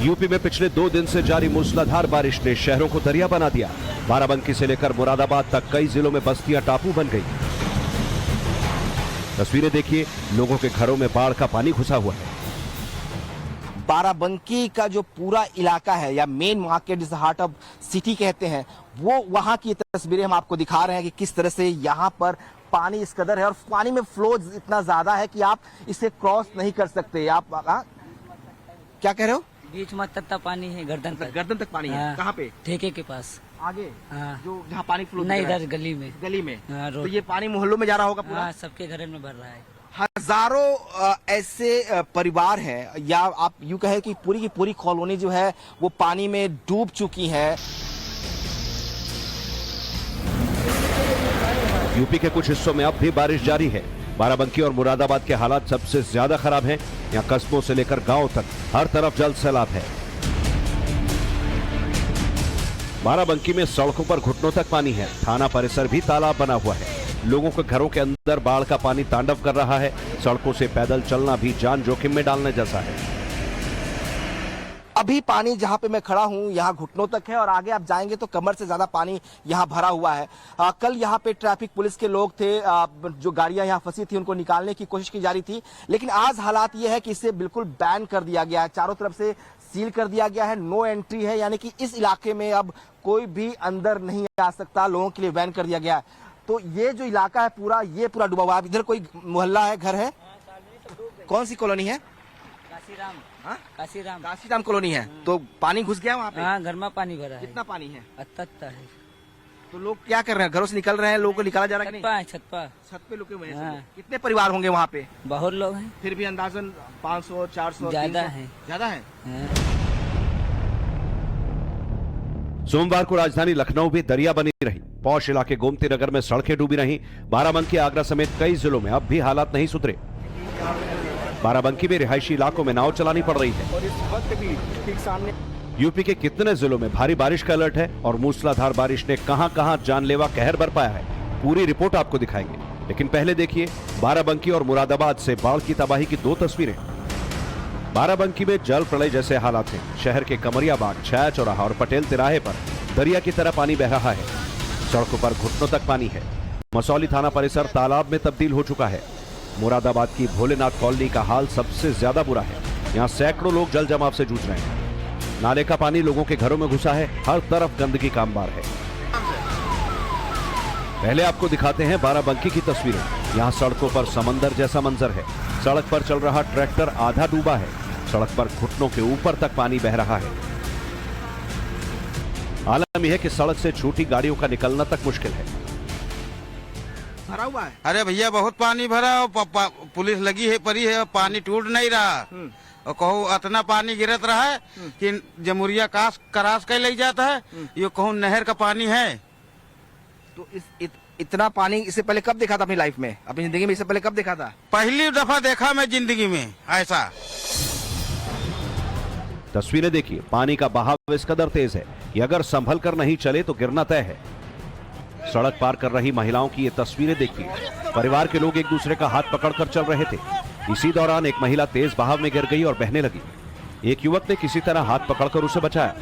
UP में पिछले 2 दिन से जारी मूसलाधार बारिश ने शहरों को दरिया बना दिया। बाराबंकी से लेकर मुरादाबाद तक कई जिलों में बस्तियां टापू बन गई। तस्वीरें देखिए, लोगों के घरों में बाढ़ का पानी घुसा हुआ है। बाराबंकी का जो पूरा इलाका है या मेन मार्केट जिसे हार्ट ऑफ सिटी कहते हैं, वो वहां की तस्वीरें हम आपको दिखा रहे हैं कि किस तरह से यहाँ पर पानी इस कदर है और पानी में फ्लो इतना ज्यादा है कि आप इसे क्रॉस नहीं कर सकते। आप क्या कह रहे हो? बीच में तक पानी है, गर्दन तक पानी है। कहाँ पे? ठेके के पास आगे। हाँ। जो जहाँ पानी फ्लो नहीं, इधर गली में। हाँ, तो ये पानी मोहल्लों में जा रहा होगा पूरा? हाँ, सबके घर में भर रहा है। हजारों ऐसे परिवार हैं या आप यूं कहें कि पूरी की पूरी कॉलोनी जो है वो पानी में डूब चुकी है। यूपी के कुछ हिस्सों में अब भी बारिश जारी है। बाराबंकी और मुरादाबाद के हालात सबसे ज्यादा खराब हैं। यहाँ कस्बों से लेकर गांव तक हर तरफ जल सैलाब है। बाराबंकी में सड़कों पर घुटनों तक पानी है। थाना परिसर भी तालाब बना हुआ है। लोगों के घरों के अंदर बाढ़ का पानी तांडव कर रहा है। सड़कों से पैदल चलना भी जान जोखिम में डालने जैसा है। अभी पानी जहां पे मैं खड़ा हूं यहाँ घुटनों तक है और आगे आप जाएंगे तो कमर से ज्यादा पानी यहाँ भरा हुआ है। कल यहाँ पे ट्रैफिक पुलिस के लोग थे, जो गाड़ियां यहाँ फंसी थी उनको निकालने की कोशिश की जा रही थी, लेकिन आज हालात ये है कि इसे बिल्कुल बैन कर दिया गया है। चारों तरफ से सील कर दिया गया है, नो एंट्री है, यानी कि इस इलाके में अब कोई भी अंदर नहीं आ सकता। लोगों के लिए बैन कर दिया गया है। तो ये जो इलाका है पूरा, ये पूरा डूबा हुआ है। इधर कोई मोहल्ला है, घर है? कौन सी कॉलोनी है? काशीराम कॉलोनी है। तो पानी घुस गया वहाँ पे? हाँ, घर में पानी भरा है। कितना पानी है? अत्ता है। तो लोग क्या कर रहे हैं? घरों से निकल रहे हैं, लोगों को निकाला जा रहा है कि नहीं? छत पे लुके हुए हैं। हाँ। कितने परिवार होंगे वहाँ पे? बहुत लोग हैं। फिर भी अंदाजन 500, 400, ज्यादा है। ज्यादा है। सोमवार को राजधानी लखनऊ भी दरिया बनी रही। पौष इलाके गोमती नगर में सड़कें डूबी रहीं। बाराबंकी, आगरा समेत कई जिलों में अब भी हालात नहीं सुधरे। बाराबंकी में रिहायशी इलाकों में नाव चलानी पड़ रही है। और इस वक्त भी ठीक सामने यूपी के कितने जिलों में भारी बारिश का अलर्ट है और मूसलाधार बारिश ने कहां-कहां जानलेवा कहर बरपाया है, पूरी रिपोर्ट आपको दिखाएंगे। लेकिन पहले देखिए बाराबंकी और मुरादाबाद से बाढ़ की तबाही की 2 तस्वीरें। बाराबंकी में जल प्रलय जैसे हालात हैं। शहर के कमरिया बाग, छाया चौराहा और पटेल तिराहे पर दरिया की तरह पानी बह रहा है। सड़कों पर घुटनों तक पानी है। मसौली थाना परिसर तालाब में तब्दील हो चुका है। मुरादाबाद की भोलेनाथ कॉलोनी का हाल सबसे ज्यादा बुरा है। यहाँ सैकड़ों लोग जल जमाव से जूझ रहे हैं। नाले का पानी लोगों के घरों में घुसा है। हर तरफ गंदगी का अंबार है। पहले आपको दिखाते हैं बाराबंकी की तस्वीरें। यहाँ सड़कों पर समंदर जैसा मंजर है। सड़क पर चल रहा ट्रैक्टर आधा डूबा है। सड़क पर घुटनों के ऊपर तक पानी बह रहा है। आलम यह है कि सड़क से छोटी गाड़ियों का निकलना तक मुश्किल है। भरा हुआ है। अरे भैया बहुत पानी भरा और पुलिस लगी है परी है, पानी टूट नहीं रहा। और कहो इतना पानी गिरत रहा है कि जमुरिया करास के ले जाता है। ये कहूँ नहर का पानी है। तो इतना पानी इससे पहले कब देखा था अपनी लाइफ में, अपनी जिंदगी में? इससे पहले कब देखा था? पहली दफा देखा मैं जिंदगी में ऐसा। तस्वीरें देखिए, पानी का बहाव इस कदर तेज है कि अगर संभल कर नहीं चले तो गिरना तय है। सड़क पार कर रही महिलाओं की ये तस्वीरें देखिए। परिवार के लोग एक दूसरे का हाथ पकड़कर चल रहे थे। इसी दौरान एक महिला तेज बहाव में गिर गई और बहने लगी। एक युवक ने किसी तरह हाथ पकड़कर उसे बचाया।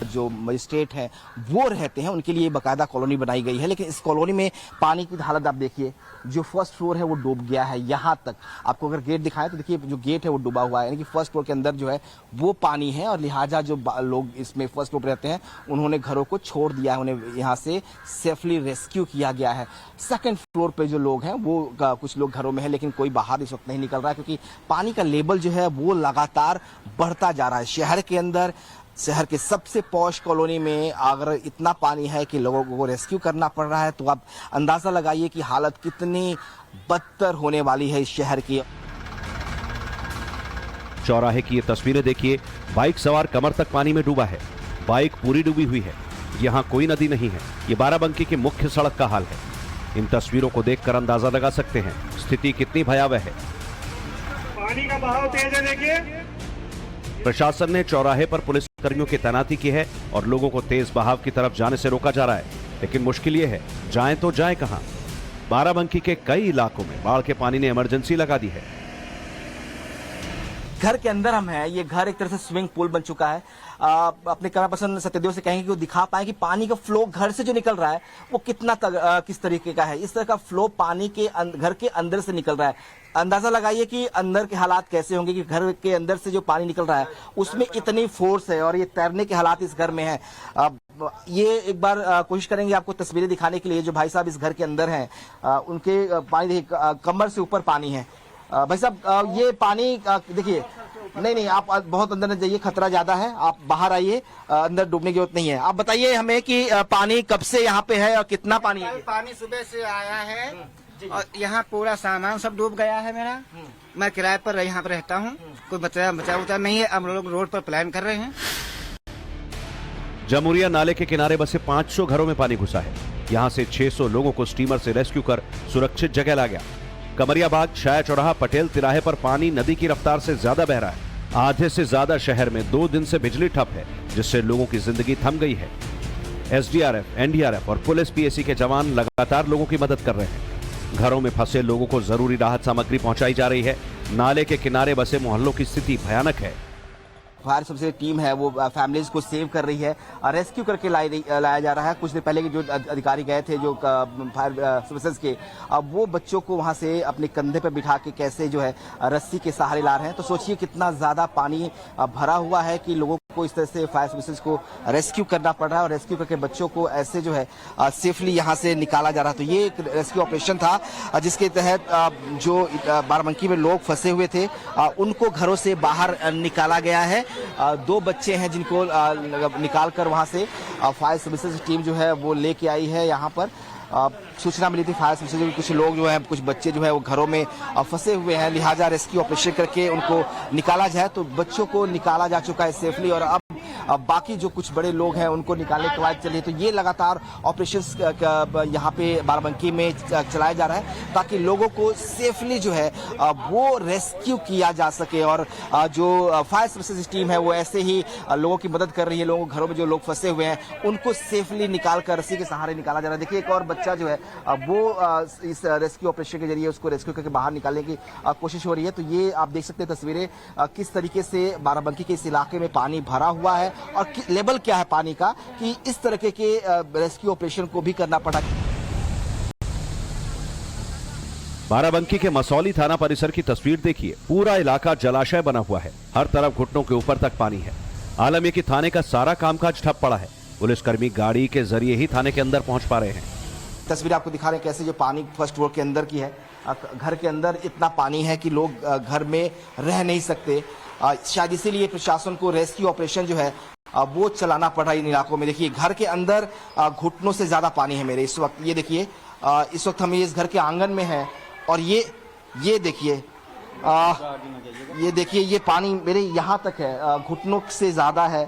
जो मजिस्ट्रेट हैं वो रहते हैं, उनके लिए बाकायदा कॉलोनी बनाई गई है, लेकिन इस कॉलोनी में पानी की हालत आप देखिए। जो फर्स्ट फ्लोर है वो डूब गया है। यहाँ तक आपको अगर गेट दिखाएं तो देखिए जो गेट है वो डूबा हुआ है, यानी कि फर्स्ट फ्लोर के अंदर जो है वो पानी है और लिहाजा जो लोग इसमें फर्स्ट फ्लोर पर रहते हैं उन्होंने घरों को छोड़ दिया है। उन्हें यहाँ से सेफली रेस्क्यू किया गया है। सेकेंड फ्लोर पे जो लोग हैं वो कुछ लोग घरों में है, लेकिन कोई बाहर इस वक्त नहीं निकल रहा है क्योंकि पानी का लेवल जो है वो लगातार बढ़ता जा रहा है। शहर के अंदर, शहर के सबसे पॉश कॉलोनी में अगर इतना पानी है कि लोगों को रेस्क्यू करना पड़ रहा है तो आप अंदाजा लगाइए कि हालत कितनी बदतर होने वाली है इस शहर की। चौराहे की ये तस्वीरें देखिए। बाइक सवार कमर तक पानी में डूबा है। बाइक पूरी डूबी हुई है। यहाँ कोई नदी नहीं है। ये बाराबंकी की मुख्य सड़क का हाल है। इन तस्वीरों को देखकर अंदाजा लगा सकते हैं स्थिति कितनी भयावह है। पानी का बहाव तेज है, देखिए। प्रशासन ने चौराहे पर पुलिस कर्मियों की तैनाती की है और लोगों को तेज बहाव की तरफ जाने से रोका जा रहा है। लेकिन मुश्किल ये है, जाएं तो जाएं कहां? बाराबंकी के कई इलाकों में बाढ़ के पानी ने इमरजेंसी लगा दी है। घर के अंदर हम हैं, ये घर एक तरह से स्विमिंग पूल बन चुका है। अपने कैमरा पर्सन सत्यदेव से कहेंगे कि वो दिखा पाए कि पानी का फ्लो घर से जो निकल रहा है वो कितना किस तरीके का है। इस तरह का फ्लो पानी के घर के अंदर से निकल रहा है। अंदाजा लगाइए कि अंदर के हालात कैसे होंगे कि घर के अंदर से जो पानी निकल रहा है उसमें इतनी फोर्स है और ये तैरने के हालात इस घर में है। ये एक बार कोशिश करेंगे आपको तस्वीरें दिखाने के लिए। जो भाई साहब इस घर के अंदर हैं, उनके पानी देखिए, कमर से ऊपर पानी है। भाई साहब, ये पानी देखिए, नहीं आप बहुत अंदर न जाइए, खतरा ज्यादा है, आप बाहर आइए, अंदर डूबने की जरूरत नहीं है। आप बताइए हमें कि पानी कब से यहाँ पे है और कितना पानी है? पानी सुबह से आया है और यहाँ पूरा सामान सब डूब गया है मेरा। मैं किराए पर यहाँ पर रहता हूँ, कोई बचा नहीं है। हम लोग रोड पर प्लान कर रहे हैं। जमुरिया नाले के किनारे बसे 500 घरों में पानी घुसा है। यहां से 600 लोगों को स्टीमर से रेस्क्यू कर सुरक्षित जगह लाया गया। कमरियाबाग, शाया चौराहा, पटेल तिराहे पर पानी नदी की रफ्तार से ज्यादा बह रहा है। आधे से ज्यादा शहर में 2 दिन से बिजली ठप है, जिससे लोगों की जिंदगी थम गई है। एसडीआरएफ, एनडीआरएफ और पुलिस पीएसी के जवान लगातार लोगों की मदद कर रहे हैं। घरों में फंसे लोगों को जरूरी राहत सामग्री पहुंचाई जा रही है। नाले के किनारे बसे मोहल्लों की स्थिति भयानक है। फायर सर्विसेज टीम है वो फैमिलीज को सेव कर रही है, रेस्क्यू करके लाया जा रहा है। कुछ देर पहले के जो अधिकारी गए थे जो फायर सर्विसेज के, अब वो बच्चों को वहां से अपने कंधे पर बिठा के कैसे जो है रस्सी के सहारे ला रहे हैं। तो सोचिए कितना ज्यादा पानी भरा हुआ है कि लोगों को इस तरह से फायर सर्विसेज को रेस्क्यू करना पड़ रहा है और रेस्क्यू करके बच्चों को ऐसे जो है सेफली यहाँ से निकाला जा रहा है। तो ये एक रेस्क्यू ऑपरेशन था जिसके तहत जो बाराबंकी में लोग फंसे हुए थे उनको घरों से बाहर निकाला गया है। 2 बच्चे हैं जिनको निकाल कर वहां से फायर सर्विसेज टीम जो है वो लेके आई है। यहाँ पर सूचना मिली थी फायर सर्विसेज के कुछ लोग जो है, कुछ बच्चे जो है वो घरों में फंसे हुए हैं, लिहाजा रेस्क्यू ऑपरेशन करके उनको निकाला जाए। तो बच्चों को निकाला जा चुका है सेफली और अब बाकी जो कुछ बड़े लोग हैं उनको निकालने के बाद चलिए। तो ये लगातार ऑपरेशंस यहाँ पे बाराबंकी में चलाया जा रहा है ताकि लोगों को सेफली जो है वो रेस्क्यू किया जा सके। और जो फायर सर्विसेज टीम है वो ऐसे ही लोगों की मदद कर रही है। लोगों घरों में जो लोग फंसे हुए हैं उनको सेफली निकाल कर रस्सी के सहारे निकाला जा रहा है। देखिए एक और बच्चा जो है वो इस रेस्क्यू ऑपरेशन के जरिए उसको रेस्क्यू करके बाहर निकालने की कोशिश हो रही है। तो ये आप देख सकते हैं तस्वीरें किस तरीके से बाराबंकी के इस इलाके में पानी भरा हुआ है और लेवल क्या है पानी का कि इस तरह के रेस्क्यू ऑपरेशन को भी करना पड़ा। बाराबंकी के मसौली थाना परिसर की तस्वीर देखिए। पूरा इलाका जलाशय बना हुआ है, हर तरफ घुटनों के ऊपर तक पानी है। आलम यह कि थाने का सारा कामकाज ठप पड़ा है। पुलिसकर्मी गाड़ी के जरिए ही थाने के अंदर पहुंच पा रहे हैं। तस्वीर आपको दिखा रहे हैं कैसे जो पानी फर्स्ट फ्लोर के अंदर की है। घर के अंदर इतना पानी है कि लोग घर में रह नहीं सकते। शायद इसीलिए प्रशासन को रेस्क्यू ऑपरेशन जो है वो चलाना पड़ रहा है इन इलाकों में। देखिए घर के अंदर घुटनों से ज्यादा पानी है मेरे इस वक्त। ये देखिए इस वक्त हम इस घर के आंगन में हैं और ये देखिए ये पानी मेरे यहाँ तक है, घुटनों से ज्यादा है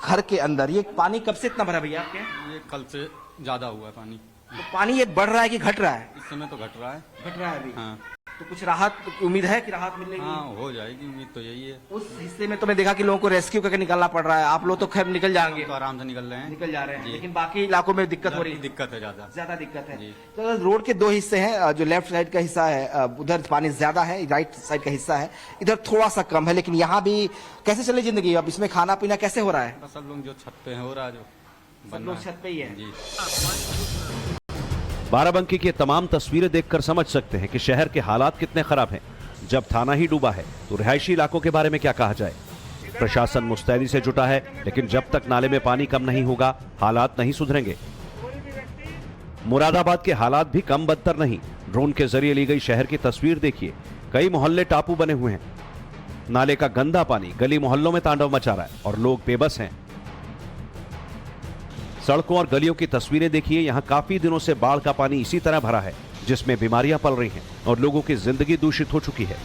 घर के अंदर। ये पानी कब से इतना भरा भैया आपके? ये कल से ज्यादा हुआ है पानी। तो पानी ये बढ़ रहा है कि घट रहा है? इस समय तो घट रहा है। घट रहा है अभी। हाँ। तो कुछ राहत उम्मीद है कि राहत मिलेगी? हाँ हो जाएगी, उम्मीद तो यही है। उस हिस्से में तो मैं देखा कि लोगों को रेस्क्यू करके निकालना पड़ रहा है। आप लोग तो खैर निकल जाएंगे, तो आराम से निकल रहे हैं, निकल जा रहे हैं, लेकिन बाकी इलाकों में दिक्कत हो रही है। दिक्कत है, ज्यादा दिक्कत है। जी। तो रोड के 2 हिस्से हैं, जो लेफ्ट साइड का हिस्सा है उधर पानी ज्यादा है, राइट साइड का हिस्सा है इधर थोड़ा सा कम है। लेकिन यहाँ भी कैसे चले जिंदगी? अब इसमें खाना पीना कैसे हो रहा है? बस सब लोग जो छत पे हो रहा है, जो सब लोग छत पे ही है जी। बाराबंकी की तमाम तस्वीरें देखकर समझ सकते हैं कि शहर के हालात कितने खराब हैं। जब थाना ही डूबा है तो रिहायशी इलाकों के बारे में क्या कहा जाए। प्रशासन मुस्तैदी से जुटा है, लेकिन जब तक नाले में पानी कम नहीं होगा हालात नहीं सुधरेंगे। मुरादाबाद के हालात भी कम बदतर नहीं। ड्रोन के जरिए ली गई शहर की तस्वीर देखिए। कई मोहल्ले टापू बने हुए हैं। नाले का गंदा पानी गली मोहल्लों में तांडव मचा रहा है और लोग बेबस हैं। सड़कों और गलियों की तस्वीरें देखिए। यहां काफी दिनों से बाढ़ का पानी इसी तरह भरा है, जिसमें बीमारियां पल रही हैं और लोगों की जिंदगी दूषित हो चुकी है।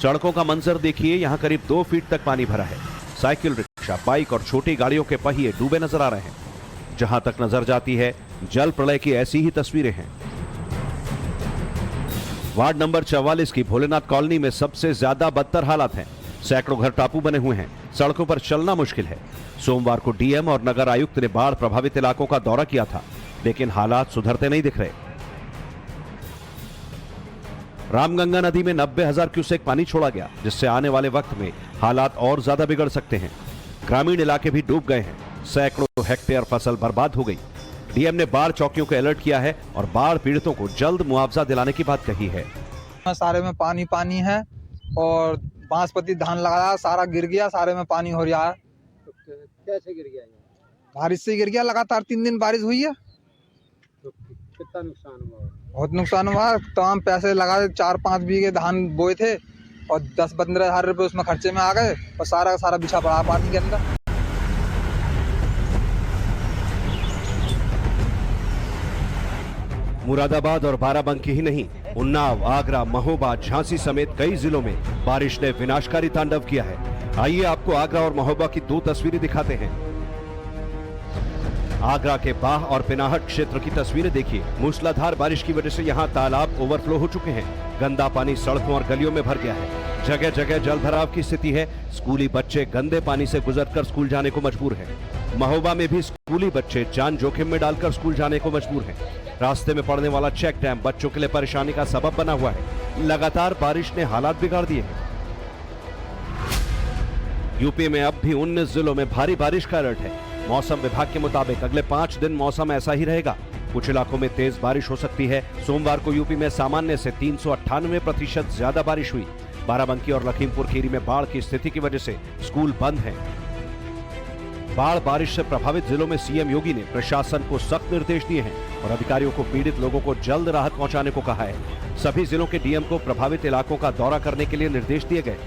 सड़कों का मंजर देखिए। यहां करीब 2 फीट तक पानी भरा है। साइकिल, रिक्शा, बाइक और छोटी गाड़ियों के पहिए डूबे नजर आ रहे हैं। जहां तक नजर जाती है जल प्रलय की ऐसी ही तस्वीरें हैं। वार्ड नंबर 44 की भोलेनाथ कॉलोनी में सबसे ज्यादा बदतर हालात हैं। सैकड़ों घर टापू बने हुए हैं। सड़कों पर चलना मुश्किल है। सोमवार को डीएम और नगर आयुक्त ने बाढ़ प्रभावित इलाकों का दौरा किया था, लेकिन हालात सुधरते नहीं दिख रहे। रामगंगा नदी में 90,000 क्यूसेक पानी छोड़ा गया, जिससे आने वाले वक्त में हालात और ज्यादा बिगड़ सकते हैं। ग्रामीण इलाके भी डूब गए हैं, सैकड़ों हेक्टेयर फसल बर्बाद हो गई। डीएम ने बाढ़ चौकियों को अलर्ट किया है और बाढ़ पीड़ितों को जल्द मुआवजा दिलाने की बात कही है। सारे में पानी पानी है और बांसपति धान लगाया, सारा गिर गया, सारे में पानी हो रहा है। कैसे गिर गया? बारिश से गिर गया, लगातार 3 दिन बारिश हुई है। तो कितना नुकसान हुआ? बहुत नुकसान हुआ। तमाम पैसे लगाए, 4-5 बीघे धान बोए थे और 10-15 हज़ार रुपए उसमें खर्चे में आ गए और सारा का सारा बिछा पड़ा पानी के अंदर। मुरादाबाद और बाराबंकी ही नहीं, उन्नाव, आगरा, महोबा, झांसी समेत कई जिलों में बारिश ने विनाशकारी तांडव किया है। आइए आपको आगरा और महोबा की 2 तस्वीरें दिखाते हैं। आगरा के बाह और पिनाहट क्षेत्र की तस्वीरें देखिए। मूसलाधार बारिश की वजह से यहाँ तालाब ओवरफ्लो हो चुके हैं। गंदा पानी सड़कों और गलियों में भर गया है। जगह जगह जलभराव की स्थिति है। स्कूली बच्चे गंदे पानी से गुजरकर स्कूल जाने को मजबूर हैं। महोबा में भी स्कूली बच्चे जान जोखिम में डालकर स्कूल जाने को मजबूर हैं। रास्ते में पड़ने वाला चेक डैम बच्चों के लिए परेशानी का सबब बना हुआ है। लगातार बारिश ने हालात बिगाड़ दिए हैं। यूपी में अब भी 19 जिलों में भारी बारिश का अलर्ट है। मौसम विभाग के मुताबिक अगले 5 दिन मौसम ऐसा ही रहेगा। कुछ इलाकों में तेज बारिश हो सकती है। सोमवार को यूपी में सामान्य से 398% ज्यादा बारिश हुई। बाराबंकी और लखीमपुर खीरी में बाढ़ की स्थिति की वजह से स्कूल बंद हैं। बाढ़ बारिश से प्रभावित जिलों में सीएम योगी ने प्रशासन को सख्त निर्देश दिए हैं और अधिकारियों को पीड़ित लोगों को जल्द राहत पहुंचाने को कहा है। सभी जिलों के डीएम को प्रभावित इलाकों का दौरा करने के लिए निर्देश दिए गए।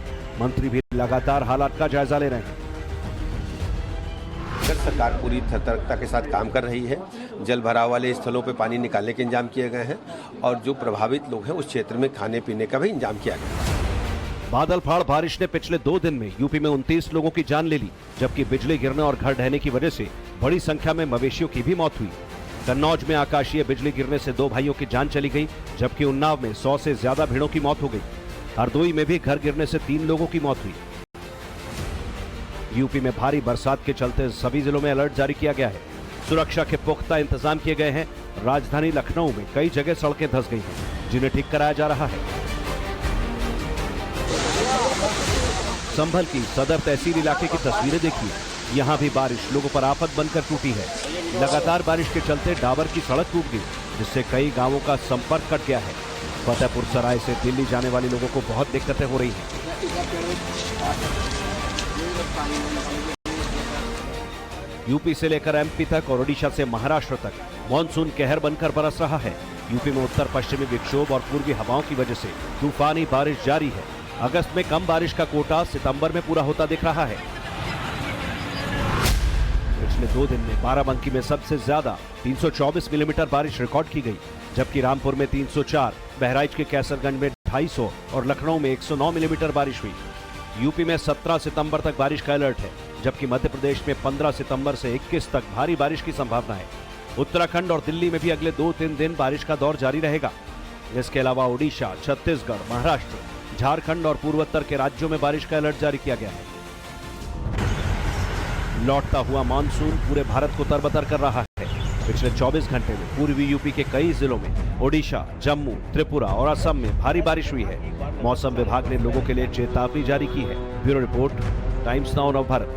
मंत्री भी लगातार हालात का जायजा ले रहे हैं। सरकार पूरी सतर्कता के साथ काम कर रही है। जल भराव वाले स्थलों पर पानी निकालने के इंतजाम किए गए हैं और जो प्रभावित लोग हैं उस क्षेत्र में खाने पीने का भी इंतजाम किया गया है। बादल फाड़ बारिश ने पिछले 2 दिन में यूपी में 29 लोगों की जान ले ली, जबकि बिजली गिरने और घर ढहने की वजह से बड़ी संख्या में मवेशियों की भी मौत हुई। कन्नौज में आकाशीय बिजली गिरने से 2 भाइयों की जान चली गई, जबकि उन्नाव में 100 से ज्यादा भेड़ों की मौत हो गई। हरदोई में भी घर गिरने से 3 लोगों की मौत हुई। यूपी में भारी बरसात के चलते सभी जिलों में अलर्ट जारी किया गया है। सुरक्षा के पुख्ता इंतजाम किए गए हैं। राजधानी लखनऊ में कई जगह सड़कें धंस गई हैं, जिन्हें ठीक कराया जा रहा है। संभल की सदर तहसील इलाके की तस्वीरें देखिए। यहाँ भी बारिश लोगों पर आफत बनकर टूटी है। लगातार बारिश के चलते डाबर की सड़क टूट गई, जिससे कई गांवों का संपर्क कट गया है। फतेहपुर सराय से दिल्ली जाने वाले लोगों को बहुत दिक्कतें हो रही हैं। यूपी से लेकर एमपी तक और ओडिशा से महाराष्ट्र तक मानसून कहर बनकर बरस रहा है। यूपी में उत्तर पश्चिमी विक्षोभ और पूर्वी हवाओं की वजह से तूफानी बारिश जारी है। अगस्त में कम बारिश का कोटा सितंबर में पूरा होता दिख रहा है। पिछले 2 दिन में बाराबंकी में सबसे ज्यादा 324 मिलीमीटर बारिश रिकॉर्ड की गई, जबकि रामपुर में 304, बहराइच के कैसरगंज में 250 और लखनऊ में 109 मिलीमीटर बारिश हुई। यूपी में 17 सितंबर तक बारिश का अलर्ट है, जबकि मध्य प्रदेश में 15 सितंबर से 21 तक भारी बारिश की संभावना है। उत्तराखंड और दिल्ली में भी अगले 2-3 दिन बारिश का दौर जारी रहेगा। इसके अलावा ओडिशा, छत्तीसगढ़, महाराष्ट्र, झारखंड और पूर्वोत्तर के राज्यों में बारिश का अलर्ट जारी किया गया है। लौटता हुआ मानसून पूरे भारत को तरबतर कर रहा है। पिछले 24 घंटे में पूर्वी यूपी के कई जिलों में ओडिशा, जम्मू, त्रिपुरा और असम में भारी बारिश हुई है। मौसम विभाग ने लोगों के लिए चेतावनी जारी की है। ब्यूरो रिपोर्ट, टाइम्स नाउ नव भारत।